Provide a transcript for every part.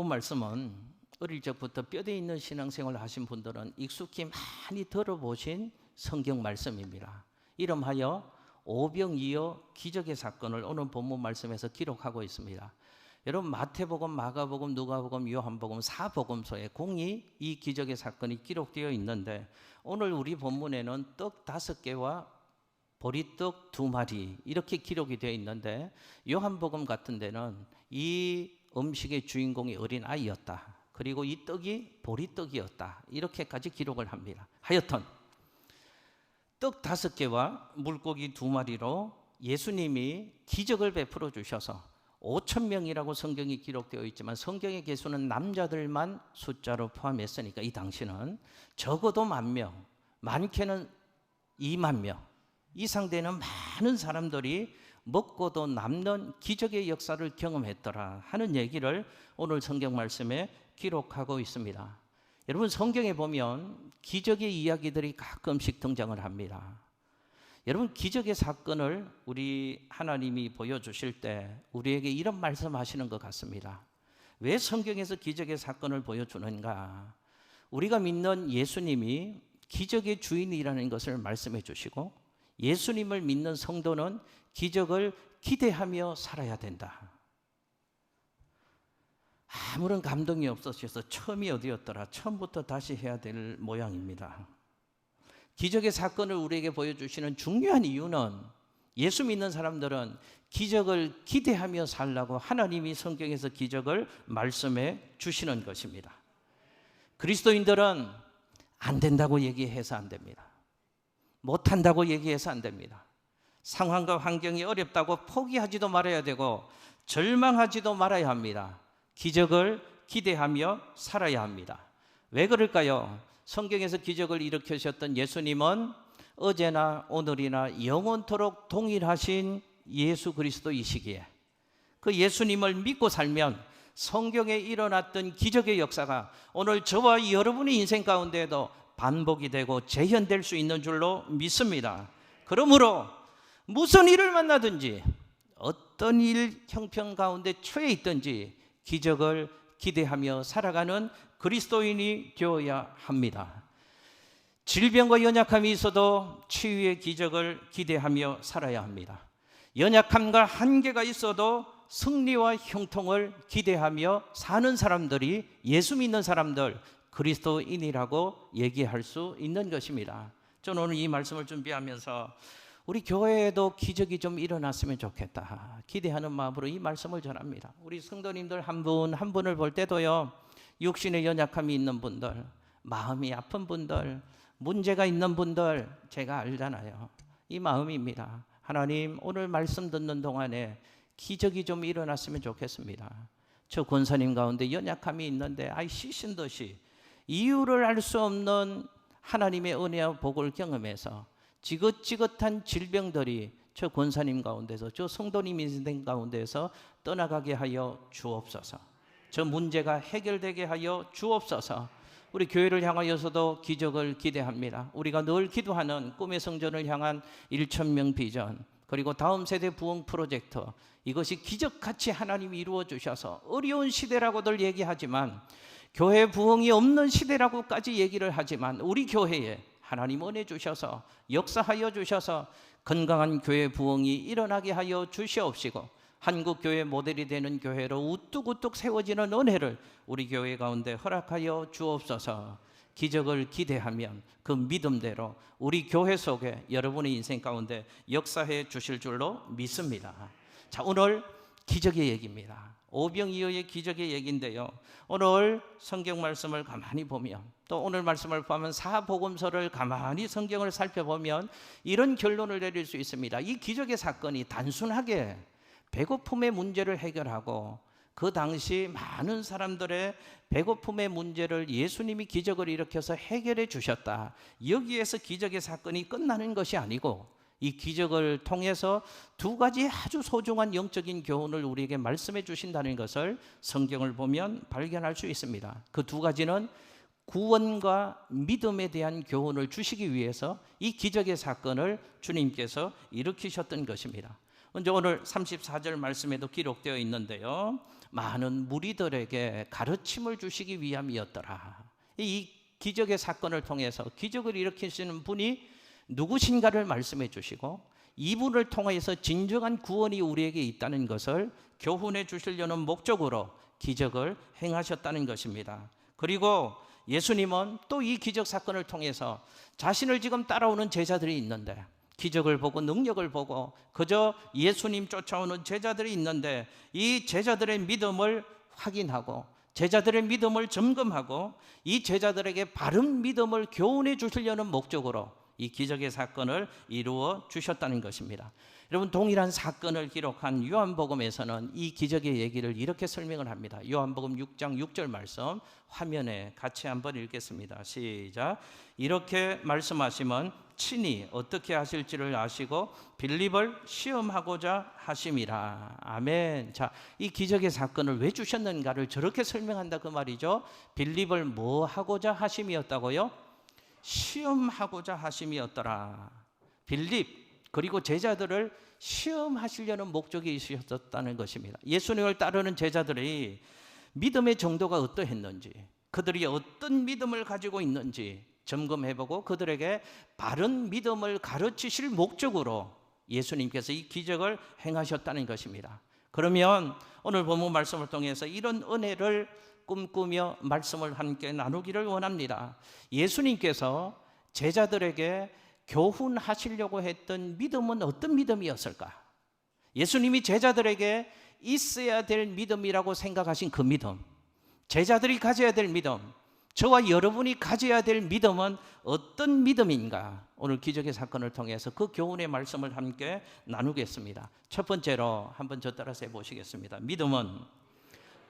본문 말씀은 어릴 적부터 뼈대 있는 신앙생활을 하신 분들은 익숙히 많이 들어보신 성경 말씀입니다. 이름하여 오병이어 기적의 사건을 오늘 본문 말씀에서 기록하고 있습니다. 여러분, 마태복음, 마가복음, 누가복음, 요한복음 4복음서에 공히 이 기적의 사건이 기록되어 있는데, 오늘 우리 본문에는 떡 5개와 보리떡 2마리 이렇게 기록이 되어 있는데, 요한복음 같은 데는 이 음식의 주인공이 어린아이였다, 그리고 이 떡이 보리떡이었다, 이렇게까지 기록을 합니다. 하여튼 떡 5개와 물고기 2마리로 예수님이 기적을 베풀어 주셔서 5,000명이라고 성경이 기록되어 있지만, 성경의 개수는 남자들만 숫자로 포함했으니까 이 당시는 적어도 10,000명, 많게는 20,000명 이상 되는 많은 사람들이 먹고도 남는 기적의 역사를 경험했더라 하는 얘기를 오늘 성경 말씀에 기록하고 있습니다. 여러분, 성경에 보면 기적의 이야기들이 가끔씩 등장을 합니다. 여러분, 기적의 사건을 우리 하나님이 보여주실 때 우리에게 이런 말씀하시는 것 같습니다. 왜 성경에서 기적의 사건을 보여주는가? 우리가 믿는 예수님이 기적의 주인이라는 것을 말씀해 주시고, 예수님을 믿는 성도는 기적을 기대하며 살아야 된다. 아무런 감동이 없으셔서 처음이 어디였더라, 처음부터 다시 해야 될 모양입니다. 기적의 사건을 우리에게 보여주시는 중요한 이유는, 예수 믿는 사람들은 기적을 기대하며 살라고 하나님이 성경에서 기적을 말씀해 주시는 것입니다. 그리스도인들은 안 된다고 얘기해서 안 됩니다. 못한다고 얘기해서 안 됩니다. 상황과 환경이 어렵다고 포기하지도 말아야 되고 절망하지도 말아야 합니다. 기적을 기대하며 살아야 합니다. 왜 그럴까요? 성경에서 기적을 일으키셨던 예수님은 어제나 오늘이나 영원토록 동일하신 예수 그리스도이시기에, 그 예수님을 믿고 살면 성경에 일어났던 기적의 역사가 오늘 저와 여러분의 인생 가운데에도 반복이 되고 재현될 수 있는 줄로 믿습니다. 그러므로 무슨 일을 만나든지, 어떤 일 형편 가운데 처해 있든지 기적을 기대하며 살아가는 그리스도인이 되어야 합니다. 질병과 연약함이 있어도 치유의 기적을 기대하며 살아야 합니다. 연약함과 한계가 있어도 승리와 형통을 기대하며 사는 사람들이 예수 믿는 사람들, 그리스도인이라고 얘기할 수 있는 것입니다. 저는 오늘 이 말씀을 준비하면서 우리 교회에도 기적이 좀 일어났으면 좋겠다 기대하는 마음으로 이 말씀을 전합니다. 우리 성도님들 한 분 한 분을 볼 때도요, 육신의 연약함이 있는 분들, 마음이 아픈 분들, 문제가 있는 분들 제가 알잖아요. 이 마음입니다. 하나님, 오늘 말씀 듣는 동안에 기적이 좀 일어났으면 좋겠습니다. 저 권사님 가운데 연약함이 있는데 시신 듯이 이유를 알 수 없는 하나님의 은혜와 복을 경험해서 지긋지긋한 질병들이 저 권사님 가운데서, 저 성도님 인생 가운데서 떠나가게 하여 주옵소서. 저 문제가 해결되게 하여 주옵소서. 우리 교회를 향하여서도 기적을 기대합니다. 우리가 늘 기도하는 꿈의 성전을 향한 1,000명 비전, 그리고 다음 세대 부흥 프로젝트, 이것이 기적같이 하나님이 이루어 주셔서 어려운 시대라고들 얘기하지만, 교회 부흥이 없는 시대라고까지 얘기를 하지만, 우리 교회에 하나님 은혜 주셔서 역사하여 주셔서 건강한 교회 부흥이 일어나게 하여 주시옵시고, 한국교회 모델이 되는 교회로 우뚝우뚝 세워지는 은혜를 우리 교회 가운데 허락하여 주옵소서. 기적을 기대하면 그 믿음대로 우리 교회 속에 여러분의 인생 가운데 역사해 주실 줄로 믿습니다. 자, 오늘 기적의 얘기입니다. 오병이어의 기적의 얘기인데요, 오늘 성경 말씀을 가만히 보면, 또 오늘 말씀을 보면 사복음서를 가만히 성경을 살펴보면 이런 결론을 내릴 수 있습니다. 이 기적의 사건이 단순하게 배고픔의 문제를 해결하고, 그 당시 많은 사람들의 배고픔의 문제를 예수님이 기적을 일으켜서 해결해 주셨다, 여기에서 기적의 사건이 끝나는 것이 아니고, 이 기적을 통해서 2가지 아주 소중한 영적인 교훈을 우리에게 말씀해 주신다는 것을 성경을 보면 발견할 수 있습니다. 그 2가지는 구원과 믿음에 대한 교훈을 주시기 위해서 이 기적의 사건을 주님께서 일으키셨던 것입니다. 먼저 오늘 34절 말씀에도 기록되어 있는데요, 많은 무리들에게 가르침을 주시기 위함이었더라. 이 기적의 사건을 통해서 기적을 일으키시는 분이 누구신가를 말씀해 주시고, 이분을 통해서 진정한 구원이 우리에게 있다는 것을 교훈해 주시려는 목적으로 기적을 행하셨다는 것입니다. 그리고 예수님은 또 이 기적 사건을 통해서 자신을 지금 따라오는 제자들이 있는데, 기적을 보고 능력을 보고 그저 예수님 쫓아오는 제자들이 있는데, 이 제자들의 믿음을 확인하고 제자들의 믿음을 점검하고 이 제자들에게 바른 믿음을 교훈해 주시려는 목적으로 이 기적의 사건을 이루어 주셨다는 것입니다. 여러분, 동일한 사건을 기록한 요한복음에서는 이 기적의 얘기를 이렇게 설명을 합니다. 요한복음 6장 6절 말씀 화면에 같이 한번 읽겠습니다. 시작. 이렇게 말씀하시면 친히 어떻게 하실지를 아시고 빌립을 시험하고자 하심이라. 아멘. 자, 이 기적의 사건을 왜 주셨는가를 저렇게 설명한다 그 말이죠. 빌립을 뭐 하고자 하심이었다고요? 시험하고자 하심이었더라. 빌립 그리고 제자들을 시험하시려는 목적이 있으셨다는 것입니다. 예수님을 따르는 제자들이 믿음의 정도가 어떠했는지, 그들이 어떤 믿음을 가지고 있는지 점검해보고 그들에게 바른 믿음을 가르치실 목적으로 예수님께서 이 기적을 행하셨다는 것입니다. 그러면 오늘 본문 말씀을 통해서 이런 은혜를 꿈꾸며 말씀을 함께 나누기를 원합니다. 예수님께서 제자들에게 교훈하시려고 했던 믿음은 어떤 믿음이었을까? 예수님이 제자들에게 있어야 될 믿음이라고 생각하신 그 믿음, 제자들이 가져야 될 믿음, 저와 여러분이 가져야 될 믿음은 어떤 믿음인가? 오늘 기적의 사건을 통해서 그 교훈의 말씀을 함께 나누겠습니다. 첫 번째로 한번 저 따라서 해보시겠습니다. 믿음은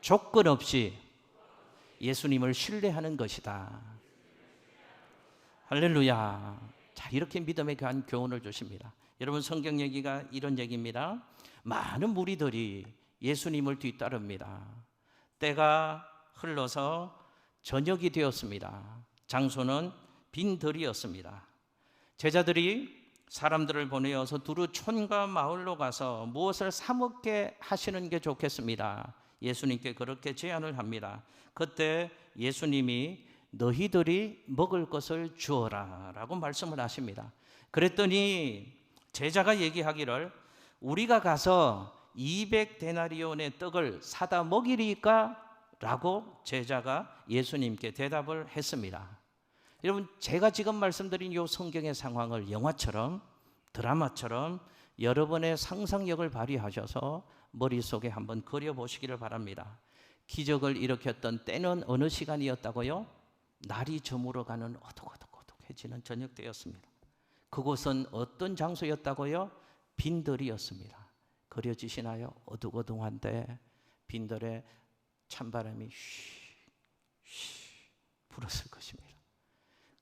조건 없이 예수님을 신뢰하는 것이다. 할렐루야. 자, 이렇게 믿음에 관한 교훈을 주십니다. 여러분, 성경 얘기가 이런 얘기입니다. 많은 무리들이 예수님을 뒤따릅니다. 때가 흘러서 저녁이 되었습니다. 장소는 빈들이었습니다. 제자들이 사람들을 보내어서 두루 촌과 마을로 가서 무엇을 사 먹게 하시는 게 좋겠습니다. 예수님께 그렇게 제안을 합니다. 그때 예수님이 너희들이 먹을 것을 주어라 라고 말씀을 하십니다. 그랬더니 제자가 얘기하기를 우리가 가서 200데나리온의 떡을 사다 먹이리까? 라고 제자가 예수님께 대답을 했습니다. 여러분, 제가 지금 말씀드린 이 성경의 상황을 영화처럼, 드라마처럼 여러분의 상상력을 발휘하셔서 머릿속에 한번 그려보시기를 바랍니다. 기적을 일으켰던 때는 어느 시간이었다고요? 날이 저물어가는 어둑어둑해지는 저녁 때였습니다. 그곳은 어떤 장소였다고요? 빈들이었습니다. 그려지시나요? 어둑어둑한데 빈들에 찬바람이 쉬 불었을 것입니다.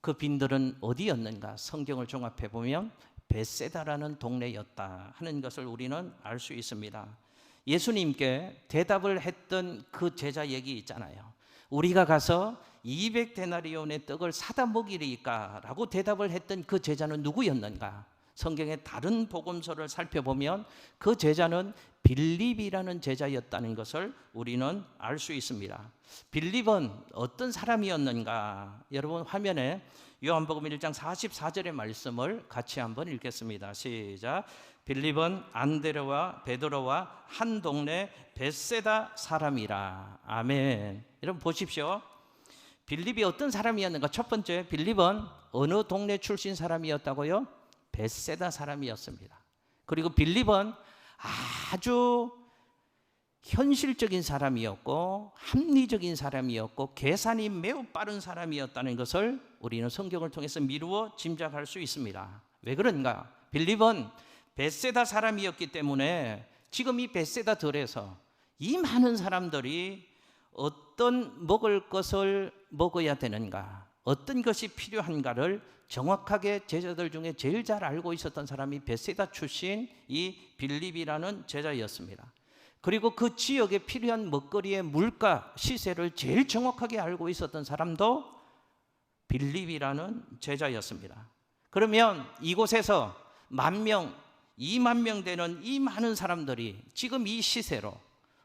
그 빈들은 어디였는가? 성경을 종합해 보면 벳세다라는 동네였다 하는 것을 우리는 알 수 있습니다. 예수님께 대답을 했던 그 제자 얘기 있잖아요. 우리가 가서 200데나리온의 떡을 사다 먹이리까? 라고 대답을 했던 그 제자는 누구였는가? 성경의 다른 복음서를 살펴보면 그 제자는 빌립이라는 제자였다는 것을 우리는 알 수 있습니다. 빌립은 어떤 사람이었는가? 여러분, 화면에 요한복음 1장 44절의 말씀을 같이 한번 읽겠습니다. 시작. 빌립은 안드레와 베드로와 한 동네 벳세다 사람이라. 아멘. 여러분 보십시오. 빌립이 어떤 사람이었는가? 첫 번째, 빌립은 어느 동네 출신 사람이었다고요? 벳세다 사람이었습니다. 그리고 빌립은 아주 현실적인 사람이었고 합리적인 사람이었고 계산이 매우 빠른 사람이었다는 것을 우리는 성경을 통해서 미루어 짐작할 수 있습니다. 왜 그런가? 빌립은 벳세다 사람이었기 때문에 지금 이 벳세다 들에서 이 많은 사람들이 어떤 먹을 것을 먹어야 되는가, 어떤 것이 필요한가를 정확하게 제자들 중에 제일 잘 알고 있었던 사람이 벳세다 출신 이 빌립이라는 제자였습니다. 그리고 그 지역에 필요한 먹거리의 물가, 시세를 제일 정확하게 알고 있었던 사람도 빌립이라는 제자였습니다. 그러면 이곳에서 10,000명, 2만 명 되는 이 많은 사람들이 지금 이 시세로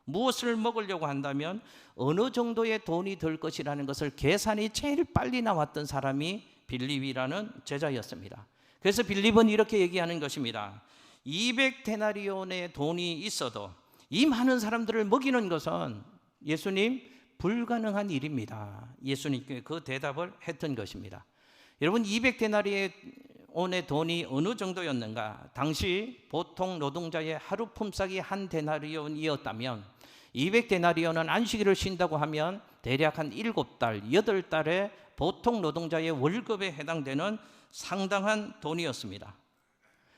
무엇을 먹으려고 한다면 어느 정도의 돈이 들 것이라는 것을 계산이 제일 빨리 나왔던 사람이 빌립이라는 제자였습니다. 그래서 빌립은 이렇게 얘기하는 것입니다. 200데나리온의 돈이 있어도 이 많은 사람들을 먹이는 것은 예수님 불가능한 일입니다. 예수님께 그 대답을 했던 것입니다. 여러분, 200데나리온의 돈이 어느 정도였는가? 당시 보통 노동자의 하루 품삯이 한 데나리온이었다면 200데나리온은 안식일을 쉰다고 하면 대략 한 7달, 8달의 보통 노동자의 월급에 해당되는 상당한 돈이었습니다.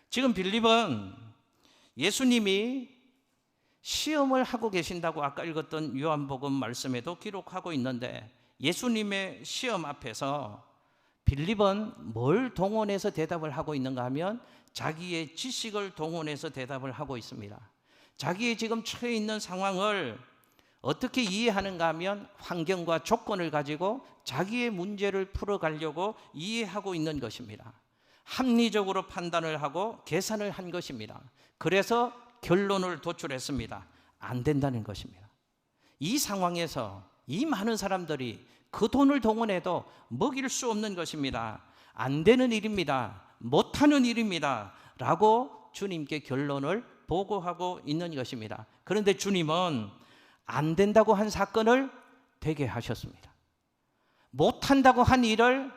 지금 빌립은 예수님이 시험을 하고 계신다고 아까 읽었던 요한복음 말씀에도 기록하고 있는데, 예수님의 시험 앞에서 빌립은 뭘 동원해서 대답을 하고 있는가 하면 자기의 지식을 동원해서 대답을 하고 있습니다. 자기의 지금 처해 있는 상황을 어떻게 이해하는가 하면 환경과 조건을 가지고 자기의 문제를 풀어가려고 이해하고 있는 것입니다. 합리적으로 판단을 하고 계산을 한 것입니다. 그래서 결론을 도출했습니다. 안 된다는 것입니다. 이 상황에서 이 많은 사람들이 그 돈을 동원해도 먹일 수 없는 것입니다. 안 되는 일입니다. 못하는 일입니다. 라고 주님께 결론을 보고하고 있는 것입니다. 그런데 주님은 안 된다고 한 사건을 되게 하셨습니다. 못한다고 한 일을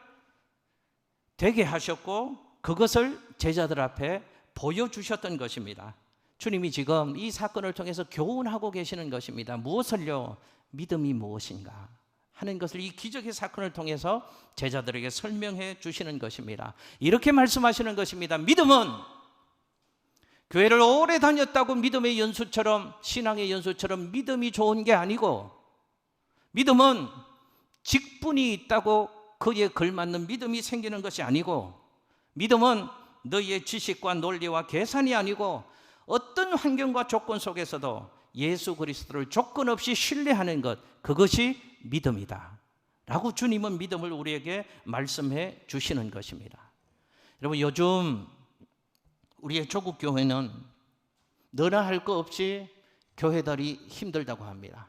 되게 하셨고 그것을 제자들 앞에 보여주셨던 것입니다. 주님이 지금 이 사건을 통해서 교훈하고 계시는 것입니다. 무엇을요? 믿음이 무엇인가 하는 것을 이 기적의 사건을 통해서 제자들에게 설명해 주시는 것입니다. 이렇게 말씀하시는 것입니다. 믿음은 교회를 오래 다녔다고 믿음의 연수처럼, 신앙의 연수처럼 믿음이 좋은 게 아니고, 믿음은 직분이 있다고 그에 걸맞는 믿음이 생기는 것이 아니고, 믿음은 너희의 지식과 논리와 계산이 아니고 어떤 환경과 조건 속에서도 예수 그리스도를 조건 없이 신뢰하는 것, 그것이 믿음이다 라고 주님은 믿음을 우리에게 말씀해 주시는 것입니다. 여러분, 요즘 우리의 조국 교회는 너나 할 거 없이 교회들이 힘들다고 합니다.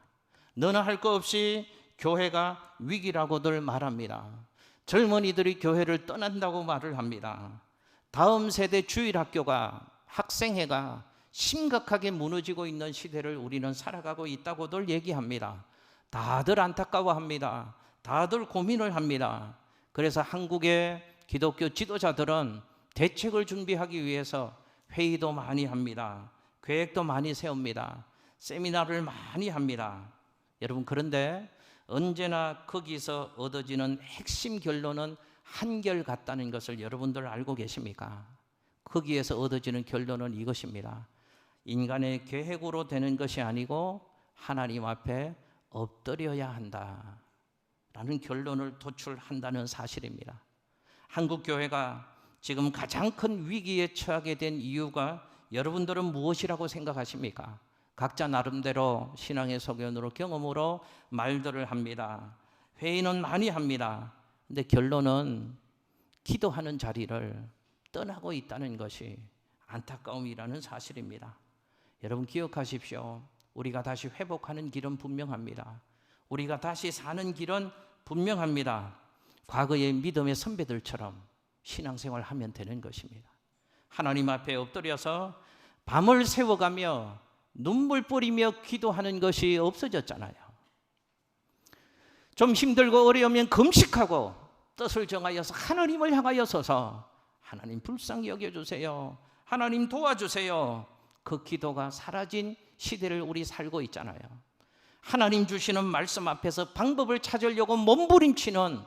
너나 할 거 없이 교회가 위기라고들 말합니다. 젊은이들이 교회를 떠난다고 말을 합니다. 다음 세대 주일학교가, 학생회가 심각하게 무너지고 있는 시대를 우리는 살아가고 있다고들 얘기합니다. 다들 안타까워합니다. 다들 고민을 합니다. 그래서 한국의 기독교 지도자들은 대책을 준비하기 위해서 회의도 많이 합니다. 계획도 많이 세웁니다. 세미나를 많이 합니다. 여러분, 그런데 언제나 거기서 얻어지는 핵심 결론은 한결같다는 것을 여러분들 알고 계십니까? 거기에서 얻어지는 결론은 이것입니다. 인간의 계획으로 되는 것이 아니고 하나님 앞에 엎드려야 한다 라는 결론을 도출한다는 사실입니다. 한국 교회가 지금 가장 큰 위기에 처하게 된 이유가 여러분들은 무엇이라고 생각하십니까? 각자 나름대로 신앙의 소견으로, 경험으로 말들을 합니다. 회의는 많이 합니다. 근데 결론은 기도하는 자리를 떠나고 있다는 것이 안타까움이라는 사실입니다. 여러분, 기억하십시오. 우리가 다시 회복하는 길은 분명합니다. 우리가 다시 사는 길은 분명합니다. 과거의 믿음의 선배들처럼 신앙생활 하면 되는 것입니다. 하나님 앞에 엎드려서 밤을 새워가며 눈물 뿌리며 기도하는 것이 없어졌잖아요. 좀 힘들고 어려우면 금식하고 뜻을 정하여서 하나님을 향하여 서서 하나님 불쌍히 여겨주세요, 하나님 도와주세요, 그 기도가 사라진 시대를 우리 살고 있잖아요. 하나님 주시는 말씀 앞에서 방법을 찾으려고 몸부림치는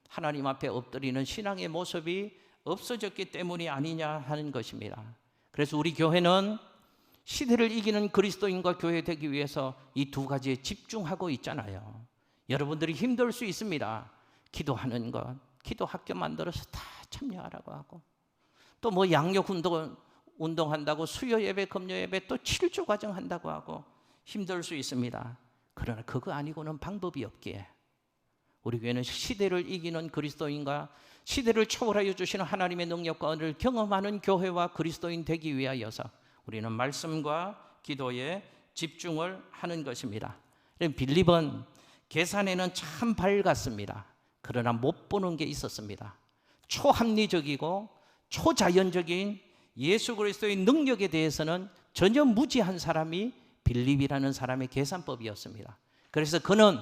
하나님 앞에 엎드리는 신앙의 모습이 없어졌기 때문이 아니냐 하는 것입니다. 그래서 우리 교회는 시대를 이기는 그리스도인과 교회 되기 위해서 이 두 가지에 집중하고 있잖아요. 여러분들이 힘들 수 있습니다. 기도하는 것, 기도 학교 만들어서 다 참여하라고 하고, 또 뭐 양육 운동한다고 수요 예배, 금요 예배 또 7조 과정 한다고 하고 힘들 수 있습니다. 그러나 그거 아니고는 방법이 없기에 우리 교회는 시대를 이기는 그리스도인과 시대를 초월하여 주시는 하나님의 능력과 은혜를 경험하는 교회와 그리스도인 되기 위하여서 우리는 말씀과 기도에 집중을 하는 것입니다. 빌립은 계산에는 참 밝았습니다. 그러나 못 보는 게 있었습니다. 초합리적이고 초자연적인 예수 그리스도의 능력에 대해서는 전혀 무지한 사람이 빌립이라는 사람의 계산법이었습니다. 그래서 그는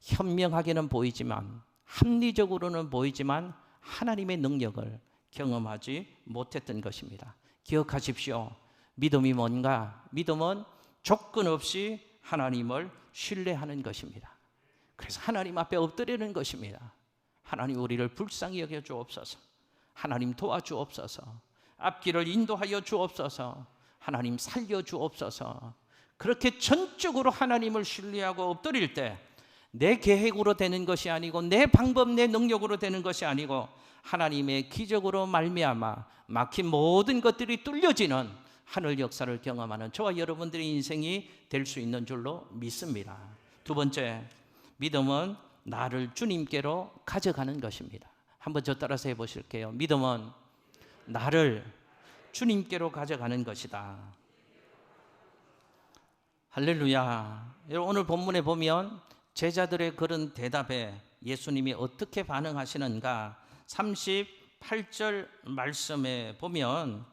현명하게는 보이지만, 합리적으로는 보이지만 하나님의 능력을 경험하지 못했던 것입니다. 기억하십시오. 믿음이 뭔가? 믿음은 조건 없이 하나님을 신뢰하는 것입니다. 그래서 하나님 앞에 엎드리는 것입니다. 하나님, 우리를 불쌍히 여겨 주옵소서. 하나님, 도와주옵소서. 앞길을 인도하여 주옵소서. 하나님, 살려 주옵소서. 그렇게 전적으로 하나님을 신뢰하고 엎드릴 때 내 계획으로 되는 것이 아니고, 내 방법, 내 능력으로 되는 것이 아니고, 하나님의 기적으로 말미암아 막힌 모든 것들이 뚫려지는 하늘 역사를 경험하는 저와 여러분들의 인생이 될 수 있는 줄로 믿습니다. 두 번째, 믿음은 나를 주님께로 가져가는 것입니다. 한번 저 따라서 해보실게요. 믿음은 나를 주님께로 가져가는 것이다. 할렐루야. 여러분, 오늘 본문에 보면 제자들의 그런 대답에 예수님이 어떻게 반응하시는가, 38절 말씀에 보면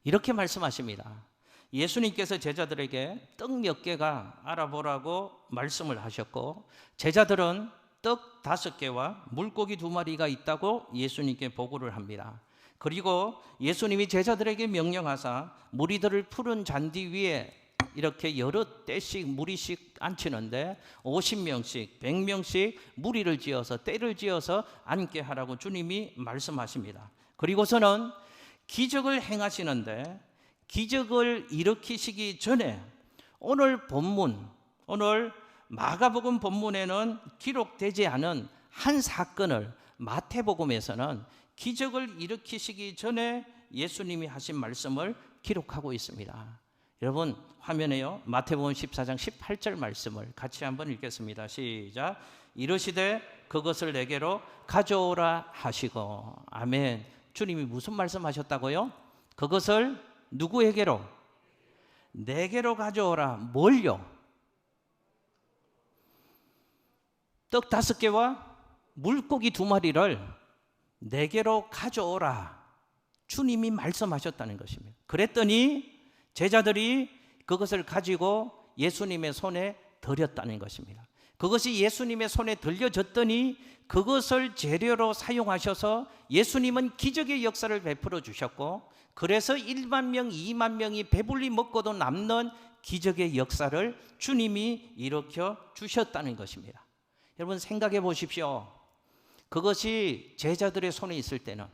이렇게 말씀하십니다. 예수님께서 제자들에게 떡 몇 개가 알아보라고 말씀을 하셨고, 제자들은 떡 5개와 물고기 2마리가 있다고 예수님께 보고를 합니다. 그리고 예수님이 제자들에게 명령하사 무리들을 푸른 잔디 위에 이렇게 여러 때씩 무리씩 앉히는데 50명씩 100명씩 무리를 지어서 때를 지어서 앉게 하라고 주님이 말씀하십니다. 그리고서는 기적을 행하시는데, 기적을 일으키시기 전에 오늘 본문, 오늘 마가복음 본문에는 기록되지 않은 한 사건을 마태복음에서는 기적을 일으키시기 전에 예수님이 하신 말씀을 기록하고 있습니다. 여러분, 화면에요, 마태복음 14장 18절 말씀을 같이 한번 읽겠습니다. 시작. 이르시되 그것을 내게로 가져오라 하시고. 아멘. 주님이 무슨 말씀하셨다고요? 그것을 누구에게로? 내게로 가져오라. 뭘요? 떡 5개와 물고기 2마리를 내게로 가져오라. 주님이 말씀하셨다는 것입니다. 그랬더니 제자들이 그것을 가지고 예수님의 손에 드렸다는 것입니다. 그것이 예수님의 손에 들려졌더니 그것을 재료로 사용하셔서 예수님은 기적의 역사를 베풀어 주셨고, 그래서 1만 명, 2만 명이 배불리 먹고도 남는 기적의 역사를 주님이 일으켜 주셨다는 것입니다. 여러분, 생각해 보십시오. 그것이 제자들의 손에 있을 때는,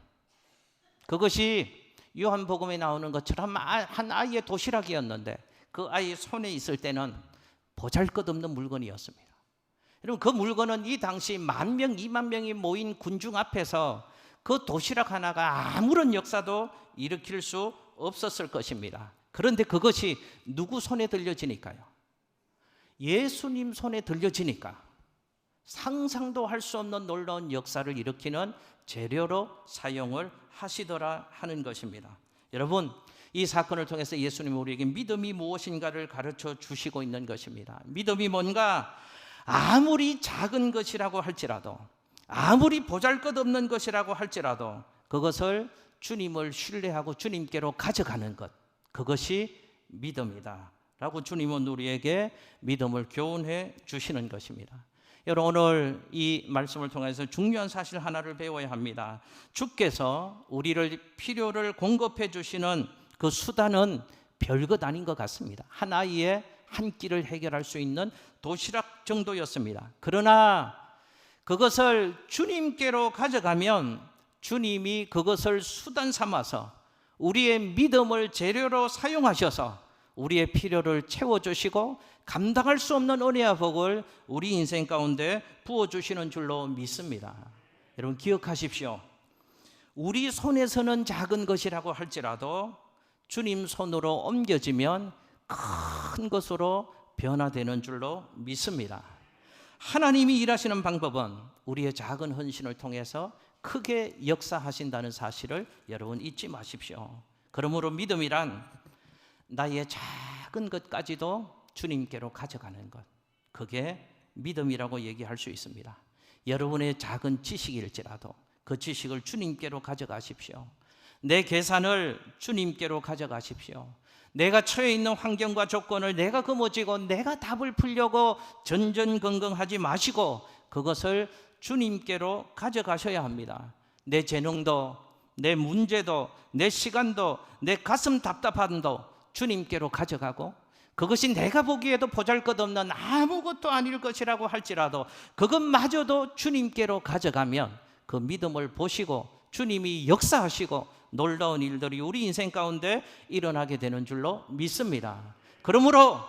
그것이 요한복음에 나오는 것처럼 한 아이의 도시락이었는데 그 아이 손에 있을 때는 보잘것없는 물건이었습니다. 여러분, 그 물건은 이 당시 1만 명, 2만 명이 모인 군중 앞에서 그 도시락 하나가 아무런 역사도 일으킬 수 없었을 것입니다. 그런데 그것이 누구 손에 들려지니까요? 예수님 손에 들려지니까 상상도 할 수 없는 놀라운 역사를 일으키는 재료로 사용을 하시더라 하는 것입니다. 여러분, 이 사건을 통해서 예수님은 우리에게 믿음이 무엇인가를 가르쳐 주시고 있는 것입니다. 믿음이 뭔가? 아무리 작은 것이라고 할지라도, 아무리 보잘것없는 것이라고 할지라도 그것을 주님을 신뢰하고 주님께로 가져가는 것, 그것이 믿음이다 라고 주님은 우리에게 믿음을 교훈해 주시는 것입니다. 여러분, 오늘 이 말씀을 통해서 중요한 사실 하나를 배워야 합니다. 주께서 우리를 필요를 공급해 주시는 그 수단은 별것 아닌 것 같습니다. 한 아이의 한 끼를 해결할 수 있는 도시락 정도였습니다. 그러나 그것을 주님께로 가져가면 주님이 그것을 수단 삼아서 우리의 믿음을 재료로 사용하셔서 우리의 필요를 채워주시고 감당할 수 없는 은혜와 복을 우리 인생 가운데 부어주시는 줄로 믿습니다. 여러분, 기억하십시오. 우리 손에서는 작은 것이라고 할지라도 주님 손으로 옮겨지면 큰 것으로 변화되는 줄로 믿습니다. 하나님이 일하시는 방법은 우리의 작은 헌신을 통해서 크게 역사하신다는 사실을 여러분 잊지 마십시오. 그러므로 믿음이란 나의 작은 것까지도 주님께로 가져가는 것, 그게 믿음이라고 얘기할 수 있습니다. 여러분의 작은 지식일지라도 그 지식을 주님께로 가져가십시오. 내 계산을 주님께로 가져가십시오. 내가 처해 있는 환경과 조건을 내가 거머쥐고 내가 답을 풀려고 전전긍긍하지 마시고 그것을 주님께로 가져가셔야 합니다. 내 재능도, 내 문제도, 내 시간도, 내 가슴 답답함도 주님께로 가져가고, 그것이 내가 보기에도 보잘것없는 아무것도 아닐 것이라고 할지라도 그것마저도 주님께로 가져가면 그 믿음을 보시고 주님이 역사하시고 놀라운 일들이 우리 인생 가운데 일어나게 되는 줄로 믿습니다. 그러므로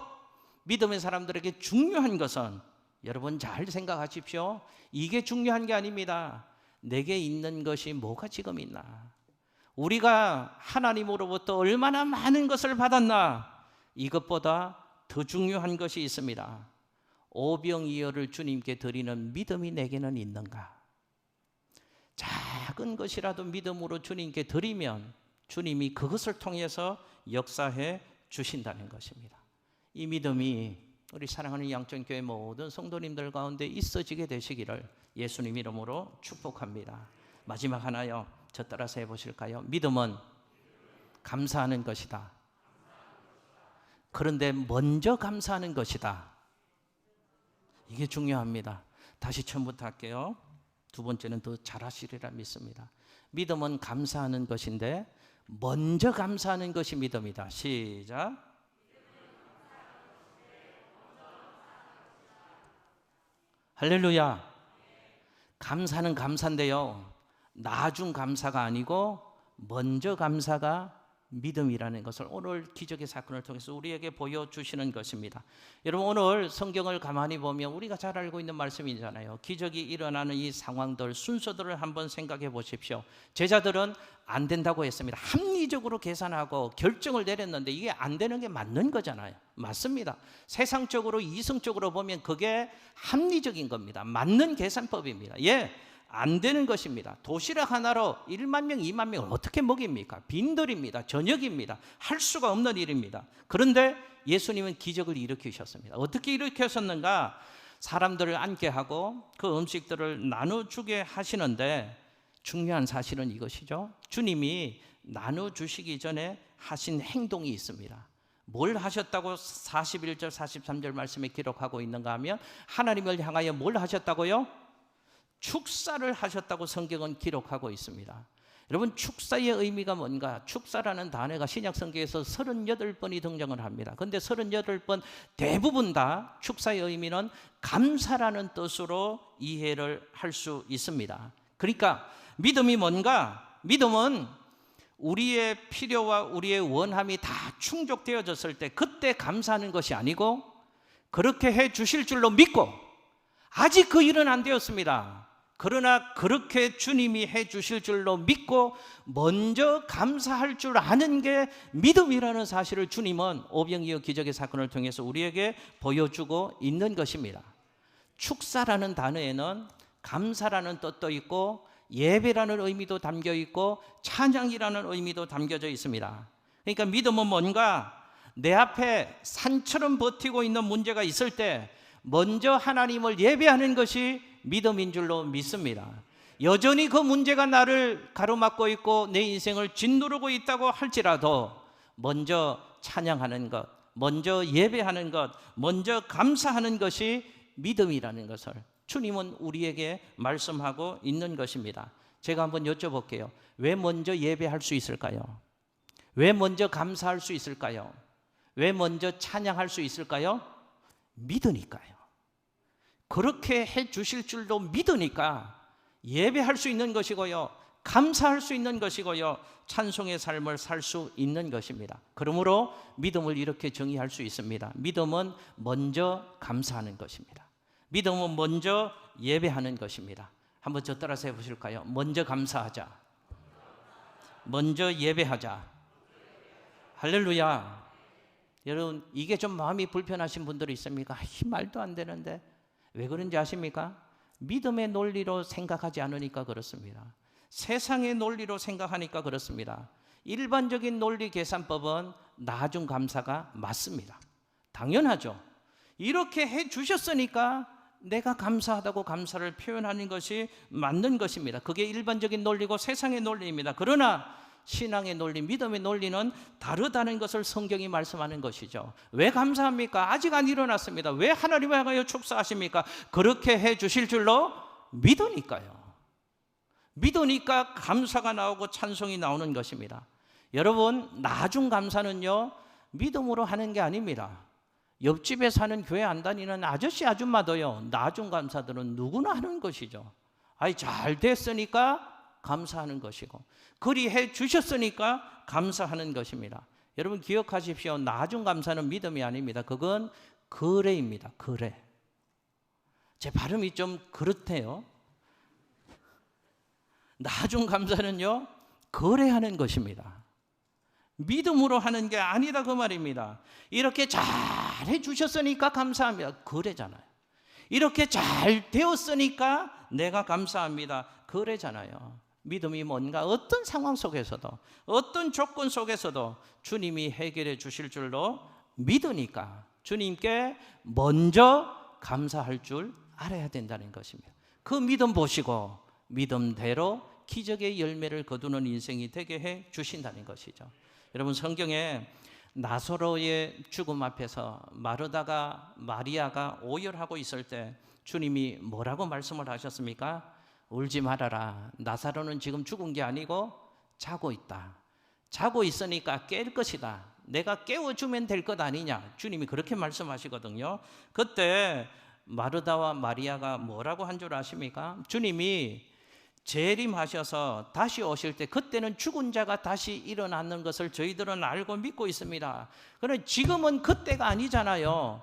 믿음의 사람들에게 중요한 것은, 여러분 잘 생각하십시오. 이게 중요한 게 아닙니다. 내게 있는 것이 뭐가 지금 있나? 우리가 하나님으로부터 얼마나 많은 것을 받았나? 이것보다 더 중요한 것이 있습니다. 오병이어를 주님께 드리는 믿음이 내게는 있는가? 작은 것이라도 믿음으로 주님께 드리면 주님이 그것을 통해서 역사해 주신다는 것입니다. 이 믿음이 우리 사랑하는 양천교회 모든 성도님들 가운데 있어지게 되시기를 예수님 이름으로 축복합니다. 마지막 하나요. 저 따라서 해보실까요? 믿음은 감사하는 것이다. 그런데 먼저 감사하는 것이다. 이게 중요합니다. 다시 처음부터 할게요. 두 번째는 더 잘하시리라 믿습니다. 믿음은 감사하는 것인데 먼저 감사하는 것이 믿음이다. 시작. 할렐루야. 감사는 감사인데요, 나중 감사가 아니고 먼저 감사가 믿음이라는 것을 오늘 기적의 사건을 통해서 우리에게 보여주시는 것입니다. 여러분, 오늘 성경을 가만히 보면 우리가 잘 알고 있는 말씀이잖아요. 기적이 일어나는 이 상황들, 순서들을 한번 생각해 보십시오. 제자들은 안 된다고 했습니다. 합리적으로 계산하고 결정을 내렸는데 이게 안 되는 게 맞는 거잖아요. 맞습니다. 세상적으로 이성적으로 보면 그게 합리적인 겁니다. 맞는 계산법입니다. 안 되는 것입니다. 도시락 하나로 1만 명, 2만 명을 어떻게 먹입니까? 빈들입니다. 저녁입니다. 할 수가 없는 일입니다. 그런데 예수님은 기적을 일으키셨습니다. 어떻게 일으키셨는가? 사람들을 앉게 하고 그 음식들을 나눠주게 하시는데 중요한 사실은 이것이죠. 주님이 나눠주시기 전에 하신 행동이 있습니다. 뭘 하셨다고 41절, 43절 말씀에 기록하고 있는가 하면 하나님을 향하여 뭘 하셨다고요? 축사를 하셨다고 성경은 기록하고 있습니다. 여러분, 축사의 의미가 뭔가? 축사라는 단어가 신약 성경에서 38번이 등장을 합니다. 그런데 38번 대부분 다 축사의 의미는 감사라는 뜻으로 이해를 할 수 있습니다. 그러니까 믿음이 뭔가? 믿음은 우리의 필요와 우리의 원함이 다 충족되어졌을 때 그때 감사하는 것이 아니고 그렇게 해 주실 줄로 믿고, 아직 그 일은 안 되었습니다. 그러나 그렇게 주님이 해 주실 줄로 믿고 먼저 감사할 줄 아는 게 믿음이라는 사실을 주님은 오병이어 기적의 사건을 통해서 우리에게 보여주고 있는 것입니다. 축사라는 단어에는 감사라는 뜻도 있고 예배라는 의미도 담겨 있고 찬양이라는 의미도 담겨져 있습니다. 그러니까 믿음은 뭔가 내 앞에 산처럼 버티고 있는 문제가 있을 때 먼저 하나님을 예배하는 것이 믿음인 줄로 믿습니다. 여전히 그 문제가 나를 가로막고 있고 내 인생을 짓누르고 있다고 할지라도 먼저 찬양하는 것, 먼저 예배하는 것, 먼저 감사하는 것이 믿음이라는 것을 주님은 우리에게 말씀하고 있는 것입니다. 제가 한번 여쭤볼게요. 왜 먼저 예배할 수 있을까요? 왜 먼저 감사할 수 있을까요? 왜 먼저 찬양할 수 있을까요? 믿으니까요. 그렇게 해 주실 줄도 믿으니까 예배할 수 있는 것이고요, 감사할 수 있는 것이고요, 찬송의 삶을 살 수 있는 것입니다. 그러므로 믿음을 이렇게 정의할 수 있습니다. 믿음은 먼저 감사하는 것입니다. 믿음은 먼저 예배하는 것입니다. 한번 저 따라서 해보실까요? 먼저 감사하자, 먼저 예배하자. 할렐루야. 여러분, 이게 좀 마음이 불편하신 분들이 있습니까? 말도 안 되는데 왜 그런지 아십니까? 믿음의 논리로 생각하지 않으니까 그렇습니다. 세상의 논리로 생각하니까 그렇습니다. 일반적인 논리 계산법은 나중 감사가 맞습니다. 당연하죠. 이렇게 해 주셨으니까 내가 감사하다고 감사를 표현하는 것이 맞는 것입니다. 그게 일반적인 논리고 세상의 논리입니다. 그러나 신앙의 논리, 믿음의 논리는 다르다는 것을 성경이 말씀하는 것이죠. 왜 감사합니까? 아직 안 일어났습니다. 왜 하나님을 향하여 축사하십니까? 그렇게 해 주실 줄로 믿으니까요. 믿으니까 감사가 나오고 찬송이 나오는 것입니다. 여러분, 나중 감사는요, 믿음으로 하는 게 아닙니다. 옆집에 사는 교회 안 다니는 아저씨 아줌마도요, 나중 감사들은 누구나 하는 것이죠. 아이, 잘 됐으니까 감사하는 것이고, 그리해 주셨으니까 감사하는 것입니다. 여러분 기억하십시오. 나중 감사는 믿음이 아닙니다. 그건 거래입니다. 거래. 제 발음이 좀 그렇대요. 나중 감사는요, 거래하는 것입니다. 믿음으로 하는 게 아니다 그 말입니다. 이렇게 잘 해주셨으니까 감사합니다. 거래잖아요. 이렇게 잘 되었으니까 내가 감사합니다. 거래잖아요. 믿음이 뭔가 어떤 상황 속에서도 어떤 조건 속에서도 주님이 해결해 주실 줄로 믿으니까 주님께 먼저 감사할 줄 알아야 된다는 것입니다. 그 믿음 보시고 믿음대로 기적의 열매를 거두는 인생이 되게 해 주신다는 것이죠. 여러분 성경에 나사로의 죽음 앞에서 마르다가 마리아가 오열하고 있을 때 주님이 뭐라고 말씀을 하셨습니까? 울지 말아라. 나사로는 지금 죽은 게 아니고 자고 있다. 자고 있으니까 깰 것이다. 내가 깨워주면 될 것 아니냐. 주님이 그렇게 말씀하시거든요. 그때 마르다와 마리아가 뭐라고 한 줄 아십니까? 주님이 재림하셔서 다시 오실 때 그때는 죽은 자가 다시 일어나는 것을 저희들은 알고 믿고 있습니다. 그런데 지금은 그때가 아니잖아요.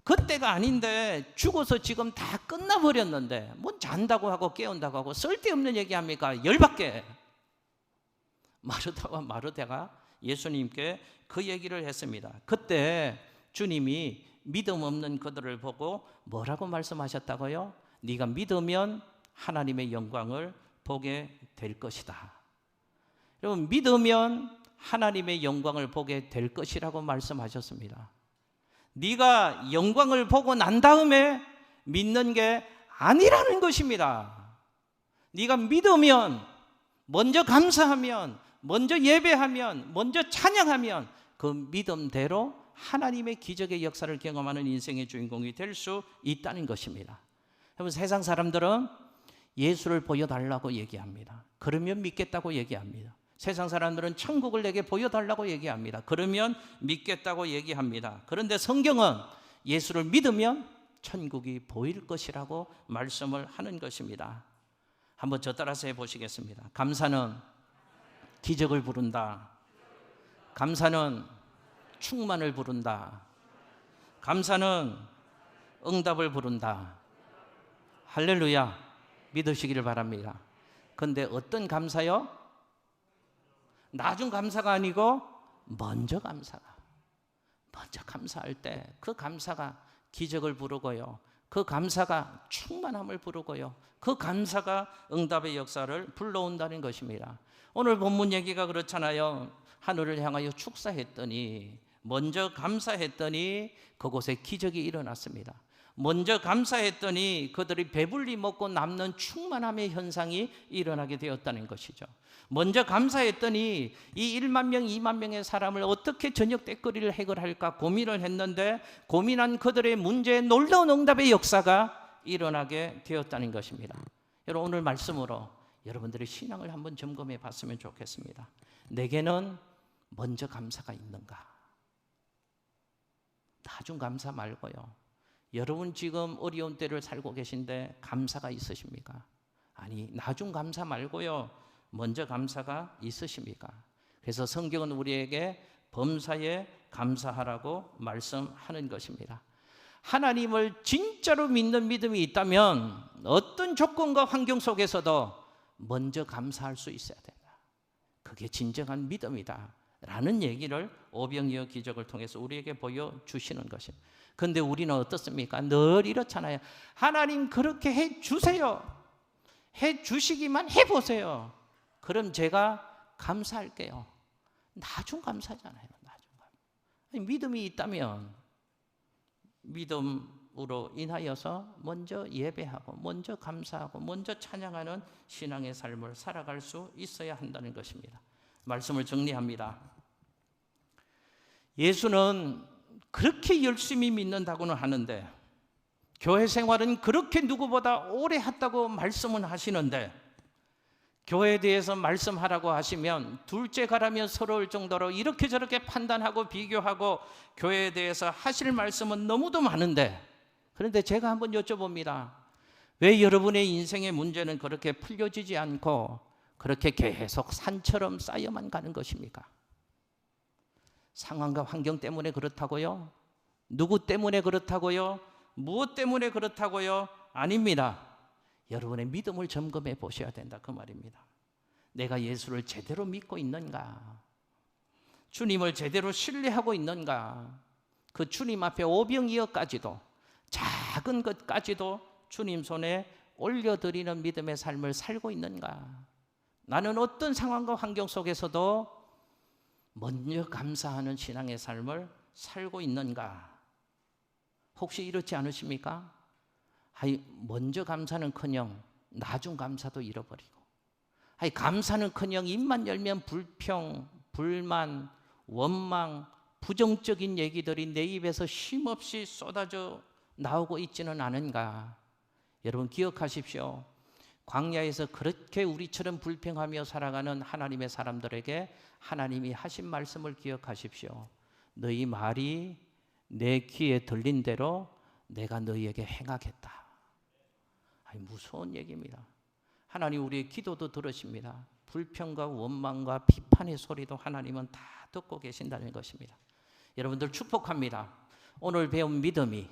그때가 아닌데 죽어서 지금 다 끝나버렸는데 뭐 잔다고 하고 깨운다고 하고 쓸데없는 얘기합니까? 열받게. 마르다와 마르다가 예수님께 그 얘기를 했습니다. 그때 주님이 믿음 없는 그들을 보고 뭐라고 말씀하셨다고요? 네가 믿으면 하나님의 영광을 보게 될 것이다. 여러분 믿으면 하나님의 영광을 보게 될 것이라고 말씀하셨습니다. 네가 영광을 보고 난 다음에 믿는 게 아니라는 것입니다. 네가 믿으면 먼저 감사하면 먼저 예배하면 먼저 찬양하면 그 믿음대로 하나님의 기적의 역사를 경험하는 인생의 주인공이 될 수 있다는 것입니다. 여러분 세상 사람들은 예수를 보여달라고 얘기합니다. 그러면 믿겠다고 얘기합니다. 세상 사람들은 천국을 내게 보여달라고 얘기합니다. 그러면 믿겠다고 얘기합니다. 그런데 성경은 예수를 믿으면 천국이 보일 것이라고 말씀을 하는 것입니다. 한번 저 따라서 해보시겠습니다. 감사는 기적을 부른다. 감사는 충만을 부른다. 감사는 응답을 부른다. 할렐루야. 믿으시기를 바랍니다. 그런데 어떤 감사요? 나중 감사가 아니고 먼저 감사가. 먼저 감사할 때 그 감사가 기적을 부르고요. 그 감사가 충만함을 부르고요. 그 감사가 응답의 역사를 불러온다는 것입니다. 오늘 본문 얘기가 그렇잖아요. 하늘을 향하여 축사했더니 먼저 감사했더니 그곳에 기적이 일어났습니다. 먼저 감사했더니 그들이 배불리 먹고 남는 충만함의 현상이 일어나게 되었다는 것이죠. 먼저 감사했더니 이 1만 명, 2만 명의 사람을 어떻게 저녁 때거리를 해결할까 고민을 했는데 고민한 그들의 문제에 놀라운 응답의 역사가 일어나게 되었다는 것입니다. 여러분 오늘 말씀으로 여러분들의 신앙을 한번 점검해 봤으면 좋겠습니다. 내게는 먼저 감사가 있는가? 나중 감사 말고요. 여러분 지금 어려운 때를 살고 계신데 감사가 있으십니까? 아니 나중 감사 말고요. 먼저 감사가 있으십니까? 그래서 성경은 우리에게 범사에 감사하라고 말씀하는 것입니다. 하나님을 진짜로 믿는 믿음이 있다면 어떤 조건과 환경 속에서도 먼저 감사할 수 있어야 된다. 그게 진정한 믿음이다 라는 얘기를 오병이어 기적을 통해서 우리에게 보여주시는 것입니다. 그런데 우리는 어떻습니까? 늘 이렇잖아요. 하나님 그렇게 해 주세요. 해 주시기만 해보세요. 그럼 제가 감사할게요. 나중 감사잖아요. 나중 감사. 믿음이 있다면 믿음으로 인하여서 먼저 예배하고 먼저 감사하고 먼저 찬양하는 신앙의 삶을 살아갈 수 있어야 한다는 것입니다. 말씀을 정리합니다. 예수는 그렇게 열심히 믿는다고는 하는데, 교회 생활은 그렇게 누구보다 오래 했다고 말씀은 하시는데, 교회에 대해서 말씀하라고 하시면 둘째 가라면 서러울 정도로 이렇게 저렇게 판단하고 비교하고 교회에 대해서 하실 말씀은 너무도 많은데, 그런데 제가 한번 여쭤봅니다. 왜 여러분의 인생의 문제는 그렇게 풀려지지 않고 그렇게 계속 산처럼 쌓여만 가는 것입니까? 상황과 환경 때문에 그렇다고요? 누구 때문에 그렇다고요? 무엇 때문에 그렇다고요? 아닙니다. 여러분의 믿음을 점검해 보셔야 된다, 그 말입니다. 내가 예수를 제대로 믿고 있는가? 주님을 제대로 신뢰하고 있는가? 그 주님 앞에 오병이어까지도, 작은 것까지도 주님 손에 올려드리는 믿음의 삶을 살고 있는가? 나는 어떤 상황과 환경 속에서도 먼저 감사하는 신앙의 삶을 살고 있는가? 혹시 이렇지 않으십니까? 먼저 감사는커녕 나중 감사도 잃어버리고, 감사는커녕 입만 열면 불평, 불만, 원망, 부정적인 얘기들이 내 입에서 쉼없이 쏟아져 나오고 있지는 않은가? 여러분 기억하십시오. 광야에서 그렇게 우리처럼 불평하며 살아가는 하나님의 사람들에게 하나님이 하신 말씀을 기억하십시오. 너희 말이 내 귀에 들린 대로 내가 너희에게 행하겠다. 무서운 얘기입니다. 하나님 우리의 기도도 들으십니다. 불평과 원망과 비판의 소리도 하나님은 다 듣고 계신다는 것입니다. 여러분들 축복합니다. 오늘 배운 믿음이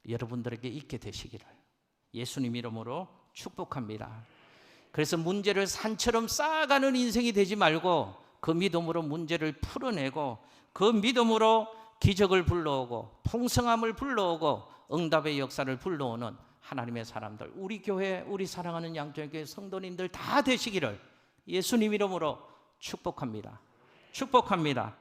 여러분들에게 있게 되시기를 예수님 이름으로 축복합니다. 그래서 문제를 산처럼 쌓아가는 인생이 되지 말고 그 믿음으로 문제를 풀어내고 그 믿음으로 기적을 불러오고 풍성함을 불러오고 응답의 역사를 불러오는 하나님의 사람들, 우리 교회, 우리 사랑하는 양천교회 성도님들 다 되시기를 예수님 이름으로 축복합니다. 축복합니다.